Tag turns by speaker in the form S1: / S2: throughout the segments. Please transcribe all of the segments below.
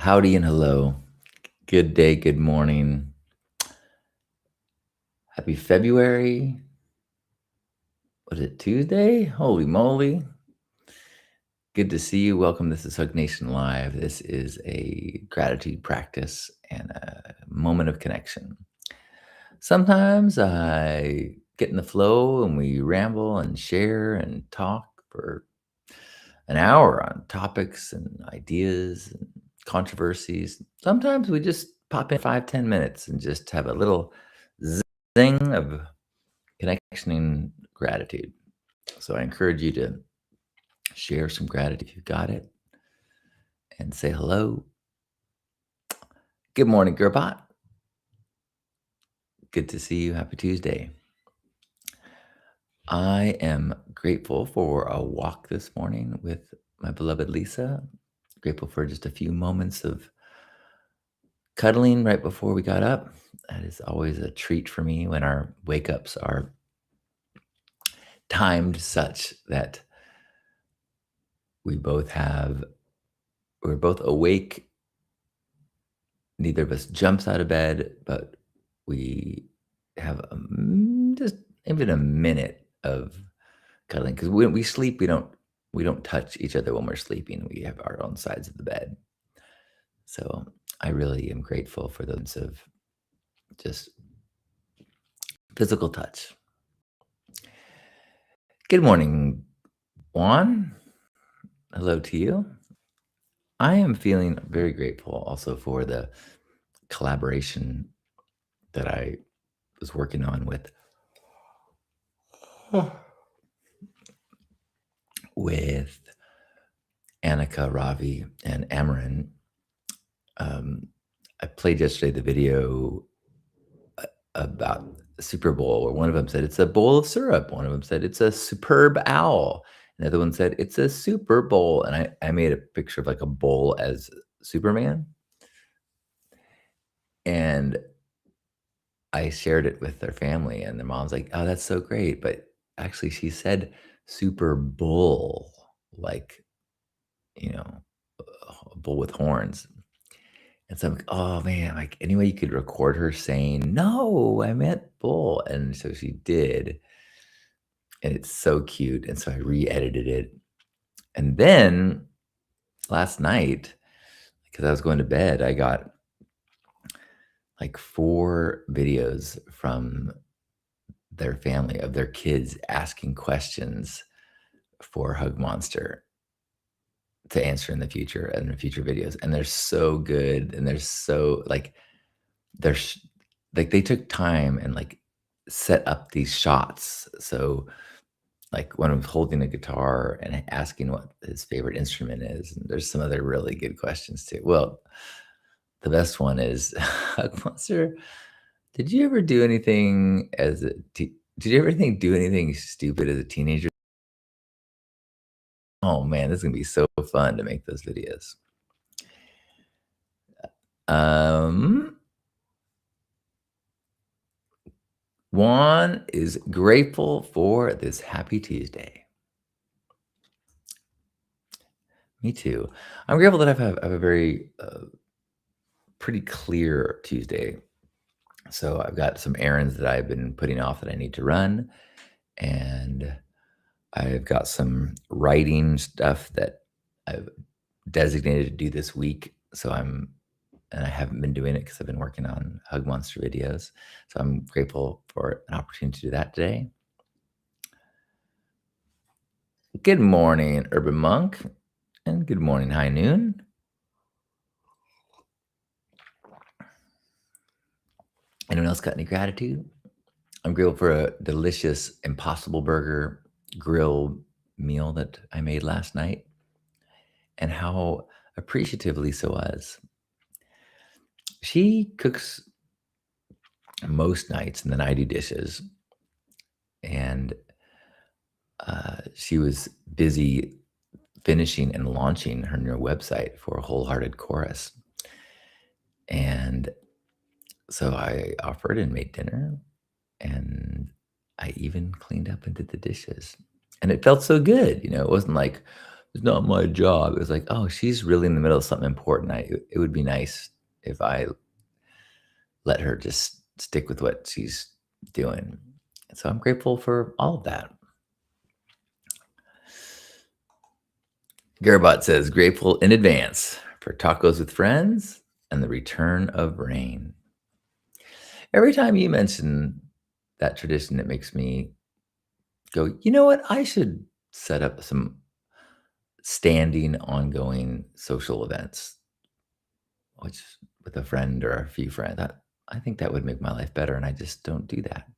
S1: Howdy and hello. Good day, good morning. Happy February. Was it Tuesday? Holy moly. Good to see you. Welcome. This is Hug Nation Live. This is a gratitude practice and a moment of connection. Sometimes I get in the flow and we ramble and share and talk for an hour on topics and ideas and controversies. Sometimes we just pop in 5, 10 minutes and just have a little zing of connection and gratitude. So I encourage you to share some gratitude if you've got it and say hello. Good morning, Gerbot. Good to see you. Happy Tuesday. I am grateful for a walk this morning with my beloved Lisa. Grateful for just a few moments of cuddling right before we got up. That is always a treat for me when our wake ups are timed such that we both have, we're both awake. Neither of us jumps out of bed, but we have just even a minute of cuddling because when we sleep, we don't touch each other when we're sleeping. We have our own sides of the bed. So I really am grateful for those of just physical touch. Good morning, Juan. Hello to you. I am feeling very grateful also for the collaboration that I was working on with Annika, Ravi, and Amarin. I played yesterday the video about the Super Bowl where one of them said it's a bowl of syrup. One of them said it's a superb owl. Another one said it's a Super Bowl. And I made a picture of like a bowl as Superman. And I shared it with their family, and their mom's like, "Oh, that's so great." But actually, she said Super Bull, like, you know, a bull with horns. And so I'm like, "Oh man, like any way you could record her saying, no, I meant bull." And so she did. And it's so cute. And so I re-edited it. And then last night, because I was going to bed, I got like 4 videos from their family of their kids asking questions for Hug Monster to answer in the future and in future videos. And they're so good. And they're so they're sh- like they took time and like set up these shots. So like one of them's holding a guitar and asking what his favorite instrument is. And there's some other really good questions too. Well, the best one is Hug Monster. Did you ever do anything as a did you ever think do anything stupid as a teenager? Oh man, this is gonna be so fun to make those videos. Um, Juan is grateful for this happy Tuesday. Me too. I'm grateful that I have a very pretty clear Tuesday. So I've got some errands that I've been putting off that I need to run, and I've got some writing stuff that I've designated to do this week. And I haven't been doing it because I've been working on Hug Monster videos. So I'm grateful for an opportunity to do that today. Good morning, Urban Monk, and good morning, High Noon. Anyone else got any gratitude? I'm grateful for a delicious Impossible Burger grill meal that I made last night and how appreciative Lisa was. She cooks most nights and then I do dishes. And she was busy finishing and launching her new website for Wholehearted Chorus. And so I offered and made dinner, and I even cleaned up and did the dishes. And it felt so good. It wasn't like It's not my job." It was like, "Oh, she's really in the middle of something important. It would be nice if I let her just stick with what she's doing." And so I'm grateful for all of that. Garabot says, "Grateful in advance for tacos with friends and the return of rain." Every time you mention that tradition, it makes me go, "You know what? I should set up some standing, ongoing social events, which with a friend or a few friends. I think that would make my life better, and I just don't do that."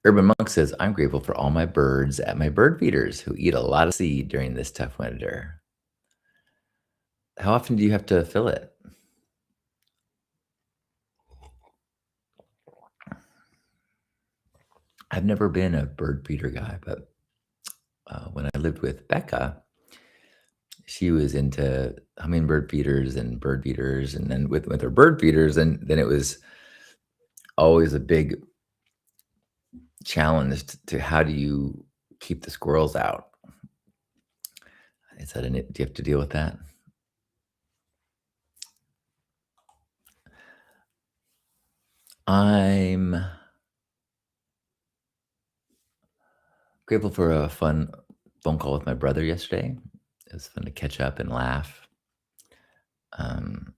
S1: Urban Monk says, "I'm grateful for all my birds at my bird feeders who eat a lot of seed during this tough winter." How often do you have to fill it? I've never been a bird feeder guy, but when I lived with Becca, she was into hummingbird feeders and bird feeders, and then with her bird feeders, and then it was always a big challenge to how do you keep the squirrels out? Is that do you have to deal with that? I'm grateful for a fun phone call with my brother yesterday. It was fun to catch up and laugh. Um,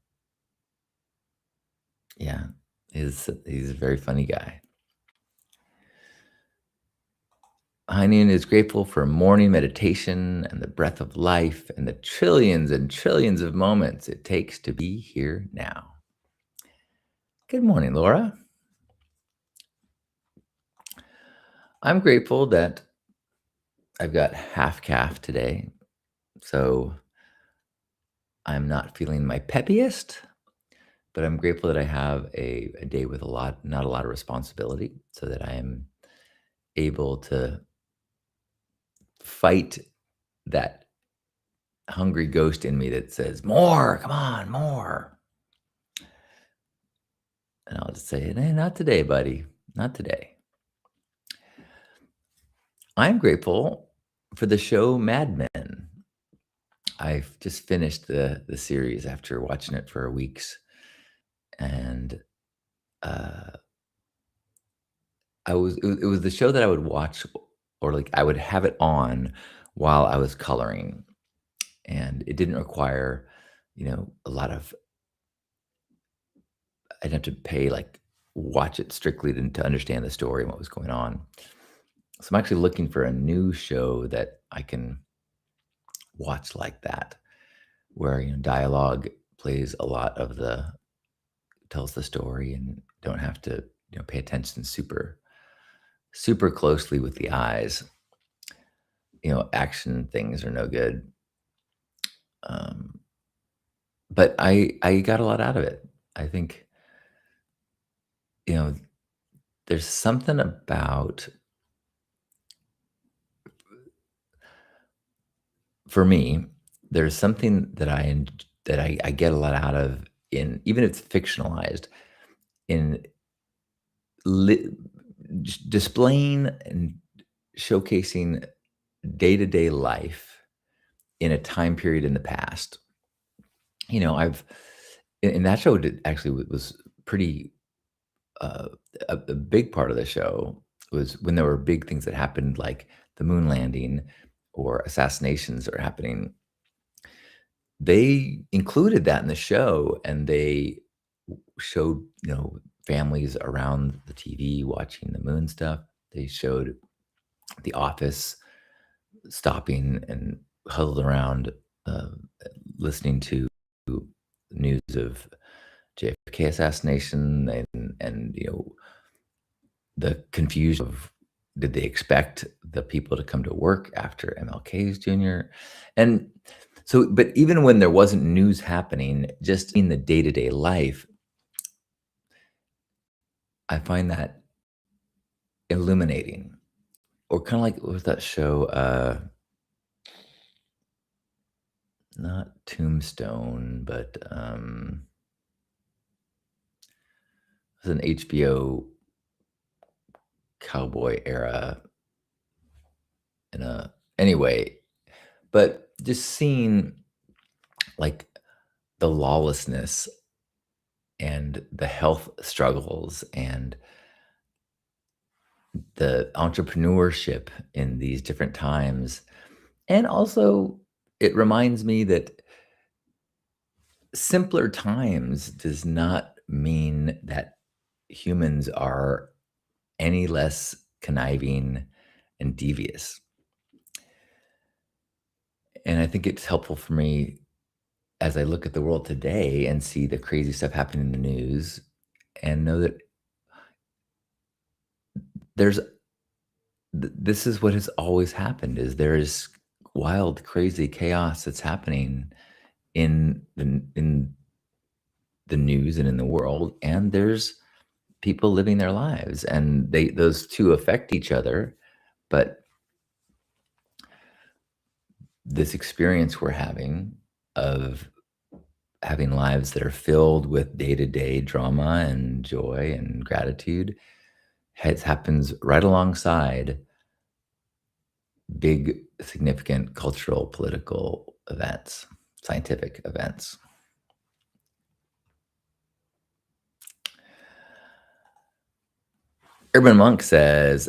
S1: yeah, he's a very funny guy. Heinian is grateful for morning meditation and the breath of life and the trillions and trillions of moments it takes to be here now. Good morning, Laura. I'm grateful that I've got half calf today, so I'm not feeling my peppiest, but I'm grateful that I have a day with not a lot of responsibility, so that I am able to fight that hungry ghost in me that says, "More, come on, more." And I'll just say, "Hey, not today, buddy, not today." I'm grateful for the show Mad Men. I've just finished the series after watching it for weeks, and uh, it was the show that I would watch, or like I would have it on while I was coloring, and it didn't require, a lot of. I didn't have to watch it strictly to understand the story and what was going on. So I'm actually looking for a new show that I can watch like that, where dialogue plays a lot of the tells the story, and don't have to pay attention super closely with the eyes. Action things are no good. Um, but I got a lot out of it. I think you know there's something about, for me, there's something that I get a lot out of, in even if it's fictionalized, in li- displaying and showcasing day-to-day life in a time period in the past. I've in that show, did actually was pretty, uh, a big part of the show was when there were big things that happened, like the moon landing or assassinations that are happening. They included that in the show, and they showed, families around the TV watching the moon stuff. They showed the office stopping and huddled around, uh, listening to news of JFK assassination, and the confusion of, did they expect the people to come to work after MLK's Jr. And so, but even when there wasn't news happening, just in the day to day life, I find that illuminating. Or kind of like, what was that show? Not Tombstone, but it was an HBO cowboy era in Anyway, but just seeing like the lawlessness and the health struggles and the entrepreneurship in these different times. And also, it reminds me that simpler times does not mean that humans are any less conniving and devious. And I think it's helpful for me as I look at the world today and see the crazy stuff happening in the news and know that there's this is what has always happened is there is wild, crazy chaos that's happening in the news and in the world, and there's people living their lives, and those 2 affect each other, but this experience we're having of having lives that are filled with day-to-day drama and joy and gratitude happens right alongside big, significant cultural, political events, scientific events. Urban Monk says,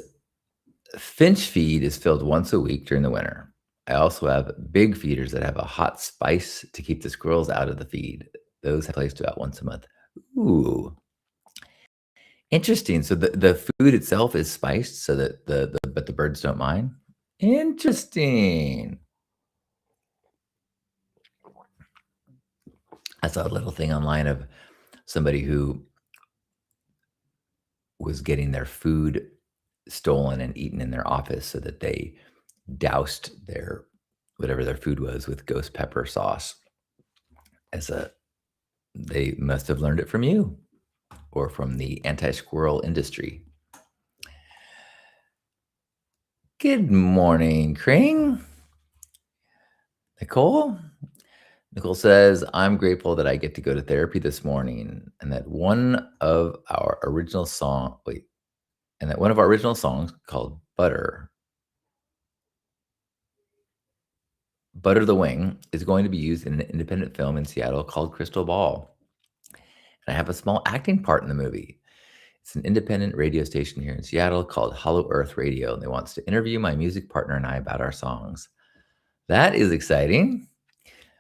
S1: "Finch feed is filled once a week during the winter. I also have big feeders that have a hot spice to keep the squirrels out of the feed. Those have placed about once a month." Ooh, interesting. So the food itself is spiced so that but the birds don't mind? Interesting. I saw a little thing online of somebody who was getting their food stolen and eaten in their office so that they doused their whatever their food was with ghost pepper sauce as a they must have learned it from you or from the anti-squirrel industry. Good morning, Kring. Nicole? Nicole says, "I'm grateful that I get to go to therapy this morning and that one of our original songs called Butter the Wing is going to be used in an independent film in Seattle called Crystal Ball. And I have a small acting part in the movie. It's an independent radio station here in Seattle called Hollow Earth Radio, and they wants to interview my music partner and I about our songs." That is exciting.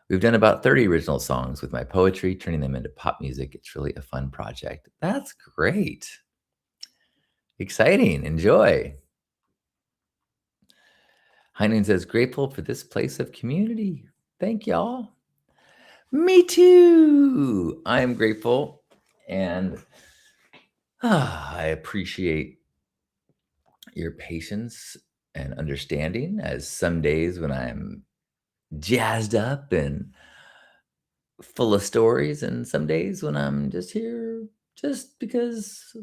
S1: We've done about 30 original songs with my poetry, turning them into pop music. It's really a fun project. That's great. Exciting. Enjoy. Heinen says, "Grateful for this place of community. Thank y'all." Me too. I am grateful and I appreciate your patience and understanding as some days when I'm jazzed up and full of stories, and some days when I'm just here just because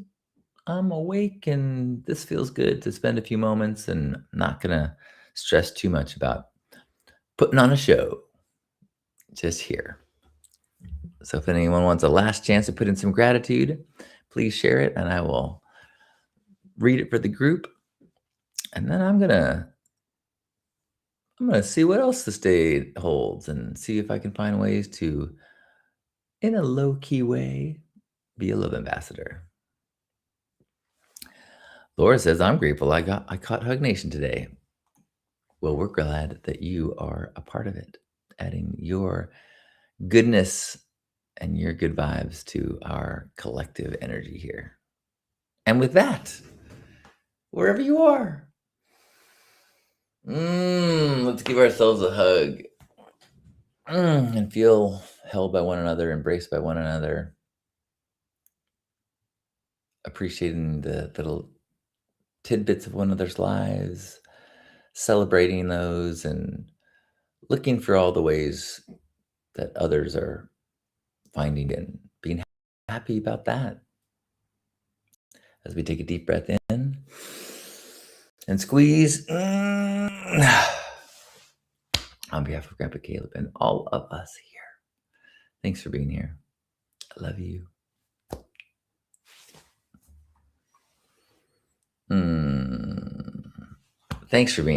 S1: I'm awake and this feels good to spend a few moments and not gonna stress too much about putting on a show. Just here. So if anyone wants a last chance to put in some gratitude, please share it and I will read it for the group. And then I'm gonna see what else this day holds and see if I can find ways to, in a low-key way, be a love ambassador. Laura says, "I'm grateful I caught Hug Nation today." Well, we're glad that you are a part of it, adding your goodness and your good vibes to our collective energy here. And with that, wherever you are, let's give ourselves a hug and feel held by one another, embraced by one another, appreciating the little tidbits of one another's lives, celebrating those, and looking for all the ways that others are finding and being happy about that. As we take a deep breath in and squeeze. On behalf of Grandpa Caleb and all of us here, thanks for being here. I love you. Thanks for being